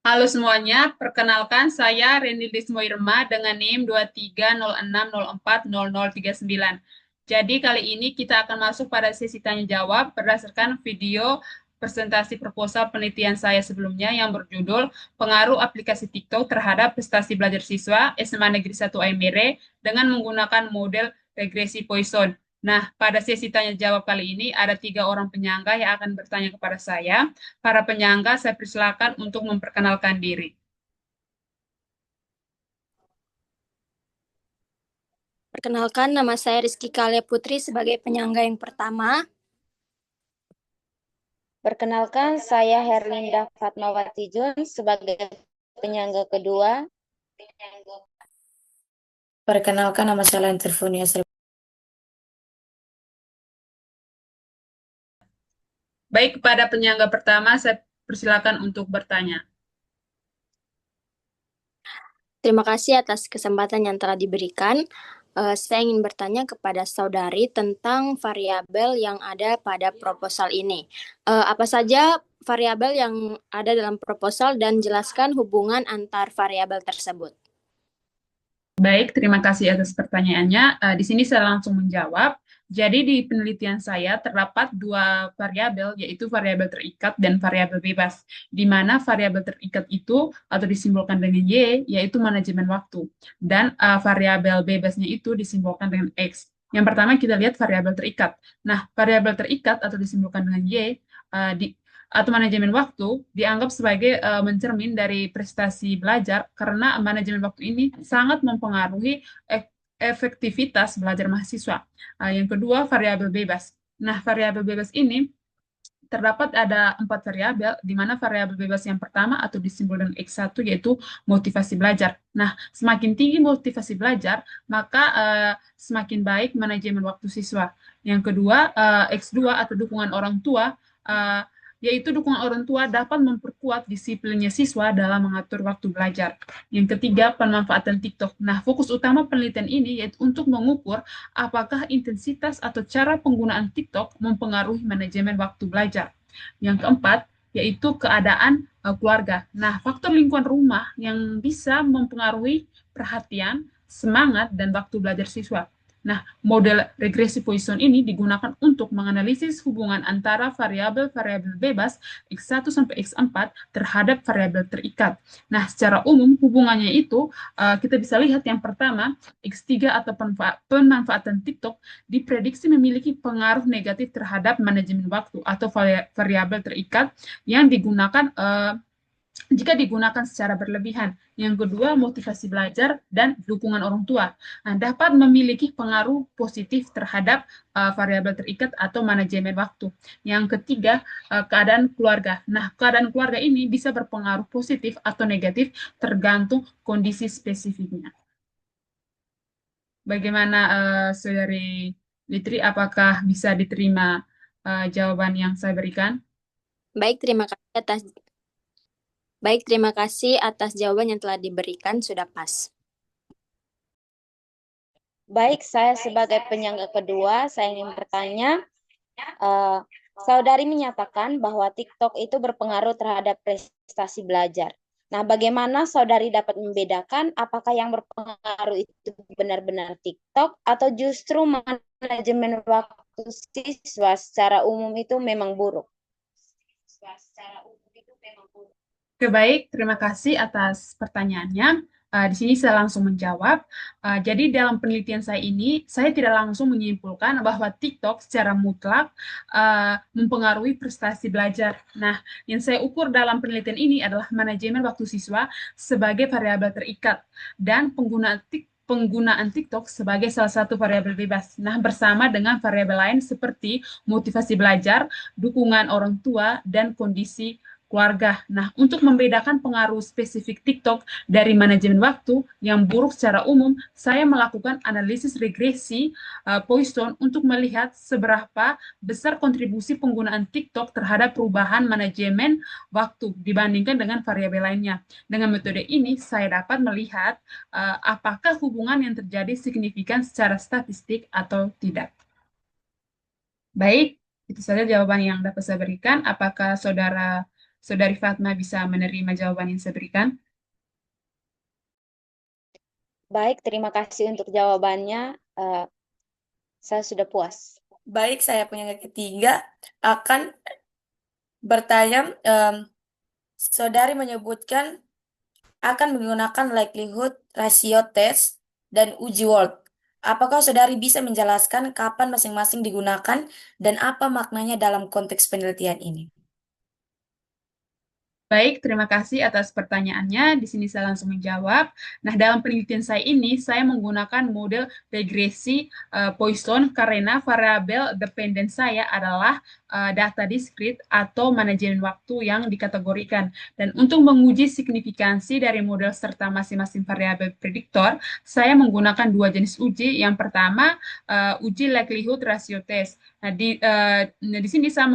Halo semuanya, perkenalkan saya Reni Lismo Irma dengan NIM 2306040039. Jadi kali ini kita akan masuk pada sesi tanya jawab berdasarkan video presentasi proposal penelitian saya sebelumnya yang berjudul Pengaruh Aplikasi TikTok Terhadap Prestasi Belajar Siswa SMA Negeri 1 Aimere dengan menggunakan model regresi Poisson. Nah, pada sesi tanya jawab kali ini ada 3 orang penyangga yang akan bertanya kepada saya. Para penyangga, saya persilakan untuk memperkenalkan diri. Perkenalkan, nama saya Rizky Kalia Putri sebagai penyangga yang pertama. Perkenalkan, saya Herlinda Fatmawati Jun sebagai penyangga kedua. Perkenalkan, nama saya Lancer Funia. Baik, kepada penyangga pertama, saya persilakan untuk bertanya. Terima kasih atas kesempatan yang telah diberikan. Saya ingin bertanya kepada saudari tentang variabel yang ada pada proposal ini. Apa saja variabel yang ada dalam proposal dan jelaskan hubungan antar variabel tersebut. Baik, terima kasih atas pertanyaannya. Di sini saya langsung menjawab. Jadi di penelitian saya terdapat 2 variabel, yaitu variabel terikat dan variabel bebas. Di mana variabel terikat itu atau disimbolkan dengan Y, yaitu manajemen waktu. Dan variabel bebasnya itu disimbolkan dengan X. Yang pertama kita lihat variabel terikat. Nah, variabel terikat atau disimbolkan dengan Y, atau manajemen waktu dianggap sebagai mencermin dari prestasi belajar karena manajemen waktu ini sangat mempengaruhi efektivitas belajar mahasiswa. Yang kedua, variabel bebas. Nah, variabel bebas ini terdapat ada 4 variabel, di mana variabel bebas yang pertama atau disimbolkan X1 yaitu motivasi belajar. Nah, semakin tinggi motivasi belajar, maka semakin baik manajemen waktu siswa. Yang kedua, X2 atau dukungan orang tua, uh, yaitu dukungan orang tua dapat memperkuat disiplinnya siswa dalam mengatur waktu belajar. Yang ketiga, pemanfaatan TikTok. Nah, fokus utama penelitian ini yaitu untuk mengukur apakah intensitas atau cara penggunaan TikTok mempengaruhi manajemen waktu belajar. Yang keempat, yaitu keadaan keluarga. Nah, faktor lingkungan rumah yang bisa mempengaruhi perhatian, semangat, dan waktu belajar siswa. Nah, model regresi Poisson ini digunakan untuk menganalisis hubungan antara variabel-variabel bebas X1 sampai X4 terhadap variabel terikat. Nah, secara umum hubungannya itu kita bisa lihat yang pertama, X3 atau pemanfaatan TikTok diprediksi memiliki pengaruh negatif terhadap manajemen waktu atau variabel terikat yang digunakan jika digunakan secara berlebihan. Yang kedua, motivasi belajar dan dukungan orang tua dapat memiliki pengaruh positif terhadap variabel terikat atau manajemen waktu. Yang ketiga, keadaan keluarga. Nah, keadaan keluarga ini bisa berpengaruh positif atau negatif tergantung kondisi spesifiknya. Bagaimana Saudari Litri, apakah bisa diterima jawaban yang saya berikan? Baik, terima kasih atas jawaban yang telah diberikan, sudah pas. Baik, saya sebagai penyangga kedua, saya ingin bertanya, saudari menyatakan bahwa TikTok itu berpengaruh terhadap prestasi belajar. Nah, bagaimana saudari dapat membedakan apakah yang berpengaruh itu benar-benar TikTok atau justru manajemen waktu siswa secara umum itu memang buruk? Oke, baik, terima kasih atas pertanyaannya. Di sini saya langsung menjawab. Jadi dalam penelitian saya ini, saya tidak langsung menyimpulkan bahwa TikTok secara mutlak mempengaruhi prestasi belajar. Nah, yang saya ukur dalam penelitian ini adalah manajemen waktu siswa sebagai variabel terikat dan penggunaan TikTok sebagai salah satu variabel bebas. Nah, bersama dengan variabel lain seperti motivasi belajar, dukungan orang tua, dan kondisi keluarga. Nah, untuk membedakan pengaruh spesifik TikTok dari manajemen waktu yang buruk secara umum, saya melakukan analisis regresi Poisson untuk melihat seberapa besar kontribusi penggunaan TikTok terhadap perubahan manajemen waktu dibandingkan dengan variabel lainnya. Dengan metode ini, saya dapat melihat apakah hubungan yang terjadi signifikan secara statistik atau tidak. Baik, itu saja jawaban yang dapat saya berikan. Apakah saudara Saudari Fatma bisa menerima jawaban yang saya berikan? Baik, terima kasih untuk jawabannya. Saya sudah puas. Baik, saya penyanyi ketiga akan bertanya, saudari menyebutkan akan menggunakan likelihood ratio test dan uji Ward. Apakah saudari bisa menjelaskan kapan masing-masing digunakan dan apa maknanya dalam konteks penelitian ini? Baik, terima kasih atas pertanyaannya. Di sini saya langsung menjawab. Nah, dalam penelitian saya ini, saya menggunakan model regresi Poisson karena variabel dependen saya adalah data diskrit atau manajemen waktu yang dikategorikan. Dan untuk menguji signifikansi dari model serta masing-masing variabel prediktor, saya menggunakan dua jenis uji. Yang pertama, uji likelihood ratio test. Nah, di sini saya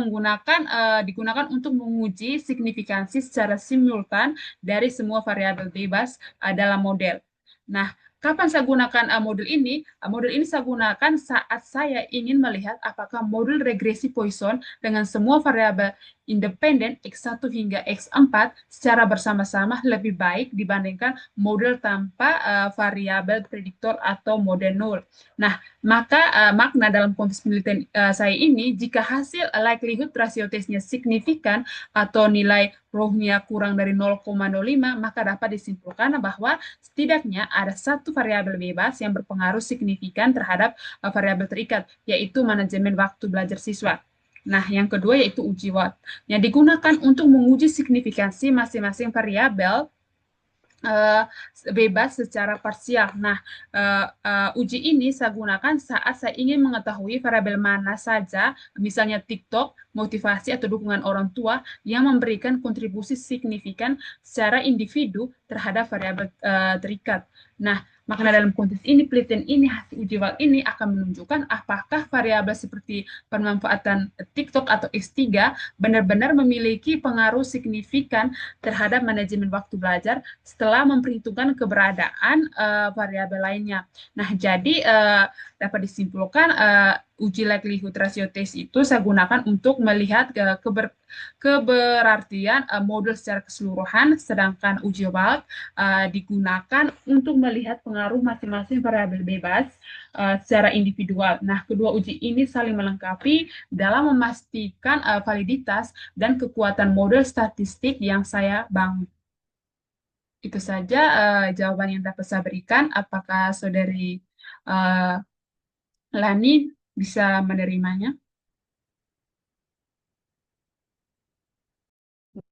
digunakan untuk menguji signifikansi secara simultan dari semua variabel bebas dalam model. Nah, kapan saya gunakan model ini? Model ini saya gunakan saat saya ingin melihat apakah model regresi Poisson dengan semua variabel independen X1 hingga X4 secara bersama-sama lebih baik dibandingkan model tanpa variabel prediktor atau model nul. Nah, maka makna dalam konteks penelitian saya ini, jika hasil likelihood ratio testnya signifikan atau nilai rho-nya kurang dari 0,05, maka dapat disimpulkan bahwa setidaknya ada satu variabel bebas yang berpengaruh signifikan terhadap variabel terikat, yaitu manajemen waktu belajar siswa. Nah, yang kedua yaitu uji Watt, yang digunakan untuk menguji signifikansi masing-masing variabel uh, bebas secara parsial. Nah, uji ini saya gunakan saat saya ingin mengetahui variabel mana saja, misalnya TikTok, motivasi atau dukungan orang tua yang memberikan kontribusi signifikan secara individu terhadap variabel terikat. Nah, makna dalam konteks ini, penelitian ini, hasil uji Watt ini akan menunjukkan apakah variabel seperti pemanfaatan TikTok atau S3 benar-benar memiliki pengaruh signifikan terhadap manajemen waktu belajar setelah memperhitungkan keberadaan variabel lainnya. Nah, jadi dapat disimpulkan uji likelihood ratio test itu saya gunakan untuk melihat keberartian model secara keseluruhan, sedangkan uji Watt digunakan untuk melihat pengaruh masing-masing variabel bebas secara individual. Nah, kedua uji ini saling melengkapi dalam memastikan validitas dan kekuatan model statistik yang saya bangun. Itu saja jawaban yang dapat saya berikan. Apakah saudari uh, Lani bisa menerimanya?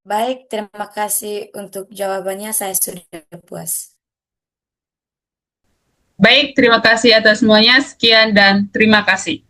Baik, terima kasih untuk jawabannya. Saya sudah puas. Baik, terima kasih atas semuanya. Sekian dan terima kasih.